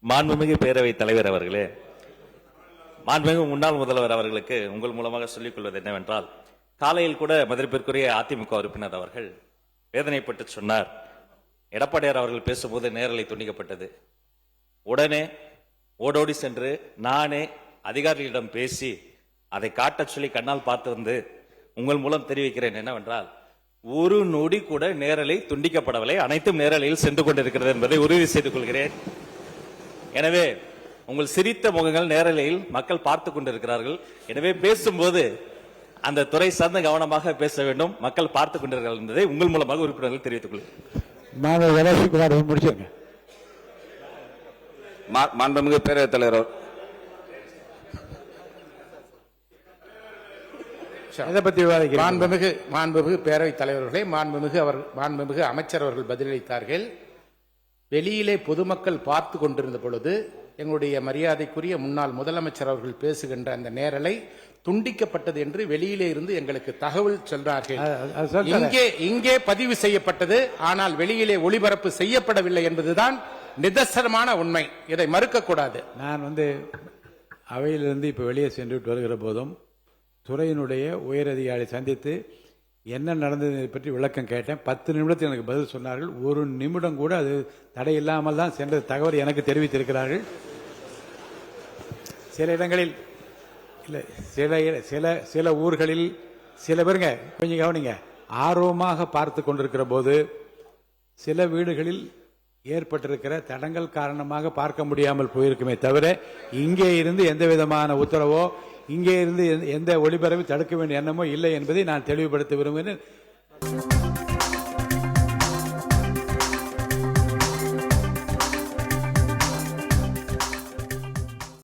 மாண்புமிகு பேரவைத் தலைவர் அவர்களே, மாண்புமிகு முன்னாள் முதல்வர் அவர்களுக்கு உங்கள் மூலமாக சொல்லிக் கொள்வது என்னவென்றால், காலையில் கூட மதிப்பிற்குரிய அதிமுக உறுப்பினர் அவர்கள் வேதனைப்பட்டு சொன்னார், எடப்பாடியார் அவர்கள் பேசும்போது நேரலை துண்டிக்கப்பட்டது. உடனே ஓடோடி சென்று நானே அதிகாரிகளிடம் பேசி அதை காட்டச் சொல்லி கண்ணால் பார்த்து வந்து உங்கள் மூலம் தெரிவிக்கிறேன் என்னவென்றால், ஒரு நொடி கூட நேரலை துண்டிக்கப்படவில்லை, அனைத்தும் நேரலையில் சென்று கொண்டிருக்கிறது என்பதை உறுதி செய்து கொள்கிறேன். எனவே உங்கள் சிரித்த முகங்கள் நேரலையில் மக்கள் பார்த்து கொண்டிருக்கிறார்கள். எனவே பேசும்போது அந்த துறை சார்ந்த கவனமாக பேச வேண்டும், மக்கள் பார்த்து கொண்டிருக்கிறார்கள் என்பதை உங்கள் மூலமாக உறுப்பினர்கள் தெரிவித்துக் கொள்கிறேன். முடிச்சுங்க. மாண்புமிகு பேரவைத் தலைவர் மாண்புமிகு பேரவைத் தலைவர்களே, மாண்புமிகு அமைச்சர் அவர்கள் பதிலளித்தார்கள். வெளியிலே பொதுமக்கள் பார்த்து கொண்டிருந்த பொழுது எங்களுடைய மரியாதைக்குரிய முன்னாள் முதலமைச்சர் அவர்கள் பேசுகின்ற அந்த நேரலை துண்டிக்கப்பட்டது என்று வெளியிலே இருந்து எங்களுக்கு தகவல் சொல்றார்கள். இங்கே பதிவு செய்யப்பட்டது, ஆனால் வெளியிலே ஒளிபரப்பு செய்யப்படவில்லை என்பதுதான் நிதர்சனமான உண்மை. இதை மறுக்க கூடாது. நான் அவையிலிருந்து இப்ப வெளியே சென்று வருகிற போதும் துறையினுடைய உயரதிகாரி சந்தித்து என்ன நடந்ததை பற்றி விளக்கம் கேட்டேன். 10 நிமிடத்தில் எனக்கு பதில் சொன்னார்கள். ஒரு நிமிடம் கூட அது தடையில்லாமல் தான் சென்ற தகவல் எனக்கு தெரிவித்திருக்கிறார்கள். சில இடங்களில் சில ஊர்களில் சில பேருங்க கொஞ்சம் கவனிங்க, ஆர்வமாக பார்த்து கொண்டிருக்கிற போது சில வீடுகளில் ஏற்பட்டிருக்கிற தடங்கள் காரணமாக பார்க்க முடியாமல் போயிருக்குமே தவிர, இங்கே இருந்து எந்த விதமான உத்தரவோ இங்கே இருந்து எந்த ஒளிபரப்பை தடுக்க வேண்டிய எண்ணமோ இல்லை என்பதை நான் தெளிவுபடுத்த விரும்புகிறேன்.